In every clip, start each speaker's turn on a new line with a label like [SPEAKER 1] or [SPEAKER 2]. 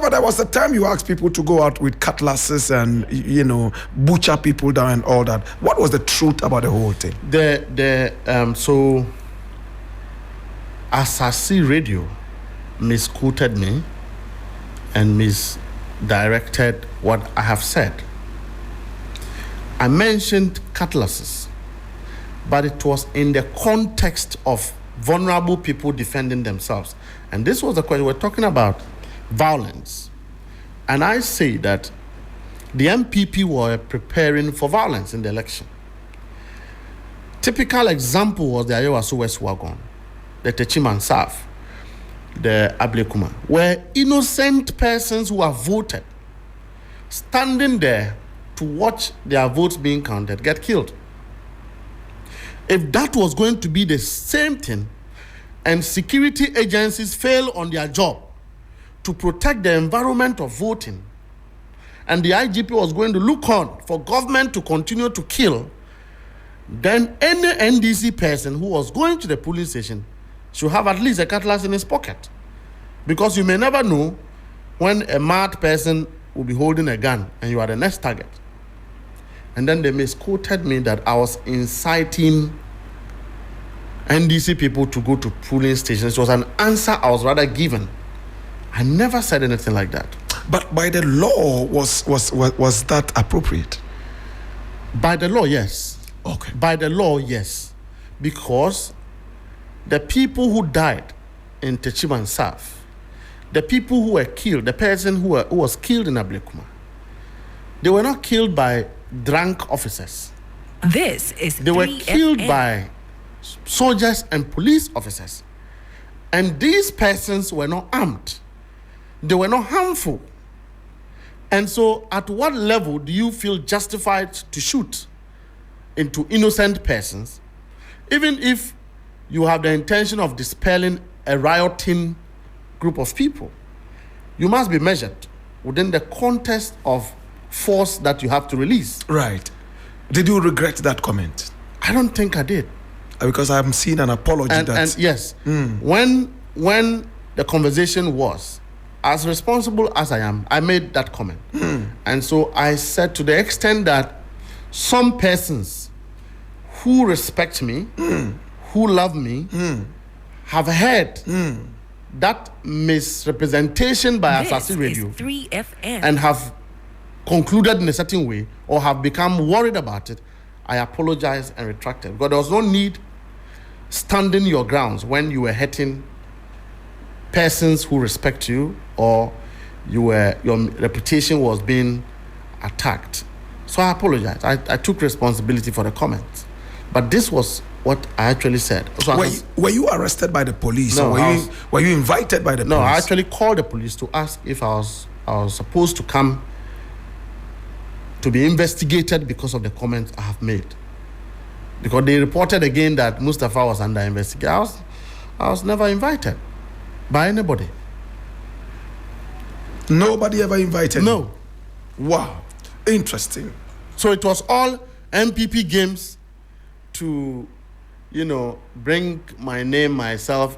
[SPEAKER 1] Mustapha, there was a time you asked people to go out with cutlasses and, butcher people down and all that. What was the truth about the whole thing?
[SPEAKER 2] So, Asasi Radio misquoted me and misdirected what I have said. I mentioned cutlasses, but it was in the context of vulnerable people defending themselves. And this was the question. We're talking about violence. And I say that the MPP were preparing for violence in the election. Typical example was the Ayewaso West Wagon, the Techiman South, the Ablekuma, where innocent persons who have voted, standing there to watch their votes being counted, get killed. If that was going to be the same thing, and security agencies fail on their job to protect the environment of voting, and the IGP was going to look on for government to continue to kill, then any NDC person who was going to the police station should have at least a cutlass in his pocket. Because you may never know when a mad person will be holding a gun and you are the next target. And then they misquoted me that I was inciting NDC people to go to polling stations. It was an answer I was rather given. I never said anything like that.
[SPEAKER 1] But by the law, was that appropriate?
[SPEAKER 2] By the law, yes.
[SPEAKER 1] Okay.
[SPEAKER 2] By the law, yes. Because the people who died in Techiman South, the people who were killed, the person who was killed in Ablekuma, they were not killed by drunk officers.
[SPEAKER 3] This is
[SPEAKER 2] They were killed by soldiers and police officers. And these persons were not armed. They were not harmful. And so at what level do you feel justified to shoot into innocent persons, even if you have the intention of dispelling a rioting group of people? You must be measured within the context of force that you have to release.
[SPEAKER 1] Right. Did you regret that comment?
[SPEAKER 2] I don't think I did.
[SPEAKER 1] Because I'm seeing an apology.
[SPEAKER 2] And yes, when the conversation was, as responsible as I am, I made that comment. And so I said, to the extent that some persons who respect me, who love me, have heard that misrepresentation by Asasi Radio
[SPEAKER 3] 3FM.
[SPEAKER 2] and have concluded in a certain way or have become worried about it, I apologize and retracted. Because there was no need standing your grounds when you were hurting persons who respect you, or your reputation was being attacked. So I apologize. I took responsibility for the comments. But this was what I actually said. So
[SPEAKER 1] were you arrested by the police?
[SPEAKER 2] No,
[SPEAKER 1] or were you invited by the police?
[SPEAKER 2] No, I actually called the police to ask if I was supposed to come to be investigated because of the comments I have made. Because they reported again that Mustapha was under investigation. I was never invited by anybody.
[SPEAKER 1] Nobody ever invited
[SPEAKER 2] No.
[SPEAKER 1] you? Wow. Interesting.
[SPEAKER 2] So it was all MPP games to, bring my name, myself,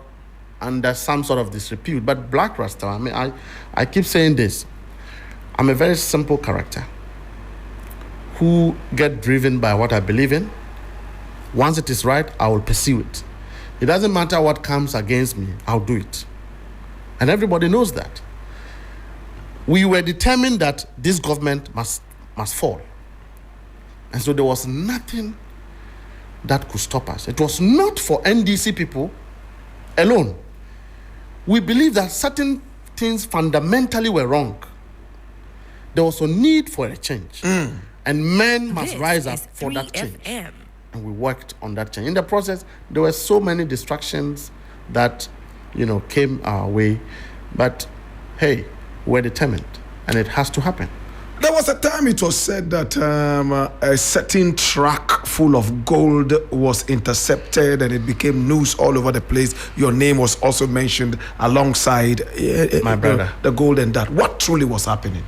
[SPEAKER 2] under some sort of disrepute. But Blakk Rasta, I keep saying this. I'm a very simple character who get driven by what I believe in. Once it is right, I will pursue it. It doesn't matter what comes against me, I'll do it. And everybody knows that. We were determined that this government must fall. And so there was nothing that could stop us. It was not for NDC people alone. We believe that certain things fundamentally were wrong. There was a need for a change. And men must rise up for that change. And we worked on that change. In the process, there were so many distractions that, came our way. But hey, we're determined, and it has to happen.
[SPEAKER 1] There was a time it was said that a certain truck full of gold was intercepted and it became news all over the place. Your name was also mentioned alongside
[SPEAKER 2] my brother.
[SPEAKER 1] The gold and that. What truly was happening?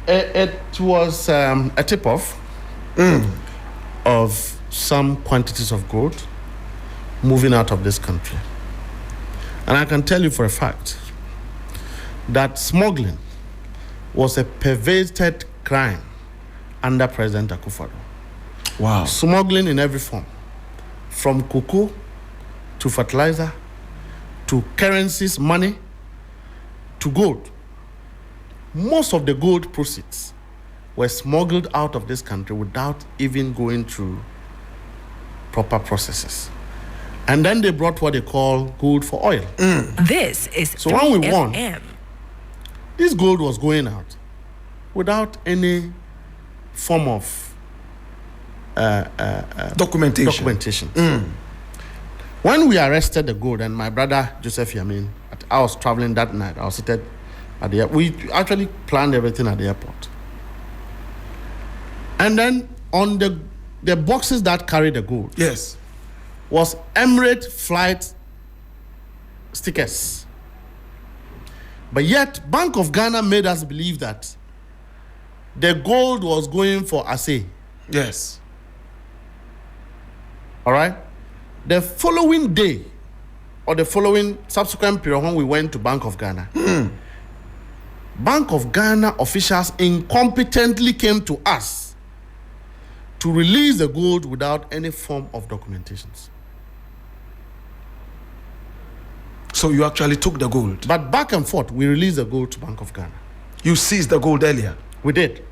[SPEAKER 2] It was a tip-off of some quantities of gold moving out of this country. And I can tell you for a fact that smuggling was a pervaded crime under President Akufo-Addo.
[SPEAKER 1] Wow.
[SPEAKER 2] Smuggling in every form, from cocoa to fertilizer to currencies, money to gold. Most of the gold proceeds were smuggled out of this country without even going through proper processes. And then they brought what they call gold for oil.
[SPEAKER 3] This is
[SPEAKER 2] So when we
[SPEAKER 3] 3
[SPEAKER 2] won,
[SPEAKER 3] FM.
[SPEAKER 2] this gold was going out without form of
[SPEAKER 1] Documentation.
[SPEAKER 2] When we arrested the gold, and my brother Joseph Yamin, I was traveling that night. I was seated at the airport. We actually planned everything at the airport. And then on the boxes that carried the gold
[SPEAKER 1] Yes.
[SPEAKER 2] was Emirates flight stickers. But yet, Bank of Ghana made us believe that the gold was going for assay.
[SPEAKER 1] Yes.
[SPEAKER 2] All right? The following day, or the following subsequent period when we went to Bank of Ghana, Bank of Ghana officials incompetently came to us to release the gold without any form of documentations.
[SPEAKER 1] So you actually took the gold.
[SPEAKER 2] But back and forth, we released the gold to Bank of Ghana.
[SPEAKER 1] You seized the gold earlier.
[SPEAKER 2] We did.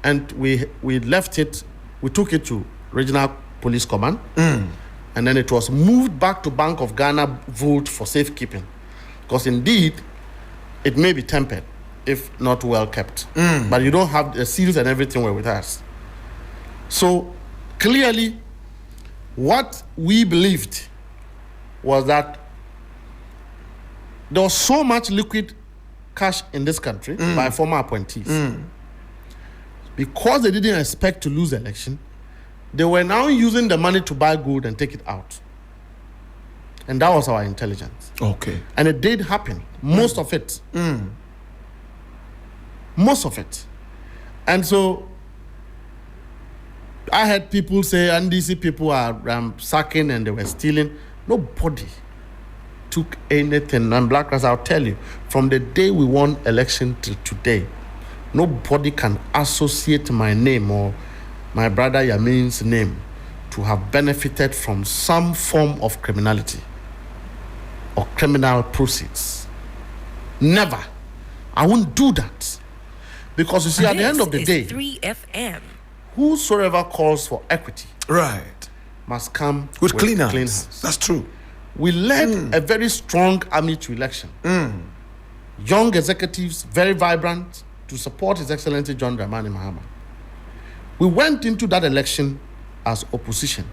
[SPEAKER 2] And we left it, we took it to Regional Police Command. And then it was moved back to Bank of Ghana vault for safekeeping. Because indeed, it may be tempered if not well kept. But you don't have the seals and everything were with us. So clearly, what we believed was that there was so much liquid cash in this country by former appointees. Because they didn't expect to lose the election, they were now using the money to buy gold and take it out. And that was our intelligence.
[SPEAKER 1] Okay.
[SPEAKER 2] And it did happen. Most of it. Most of it. And so I had people say NDC people are sacking and they were stealing. Nobody took anything. And Blakk Rasta, I'll tell you, from the day we won election till today, nobody can associate my name or my brother Yamin's name to have benefited from some form of criminality or criminal proceeds. Never. I won't do that. Because you see, at the end of the day,
[SPEAKER 3] 3 FM.
[SPEAKER 2] whosoever calls for equity
[SPEAKER 1] Right.
[SPEAKER 2] must come
[SPEAKER 1] With clean hands.
[SPEAKER 2] clean hands.
[SPEAKER 1] That's true.
[SPEAKER 2] We led a very strong army to election. Young executives, very vibrant, to support His Excellency John Dramani Mahama. We went into that election as opposition.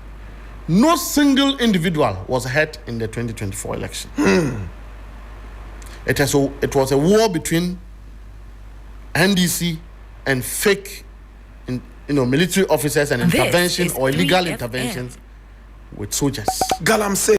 [SPEAKER 2] No single individual was hurt in the 2024 election. It was a war between NDC and fake military officers and
[SPEAKER 3] This
[SPEAKER 2] intervention
[SPEAKER 3] is
[SPEAKER 2] or illegal
[SPEAKER 3] 3FM.
[SPEAKER 2] interventions with soldiers.
[SPEAKER 1] Galam say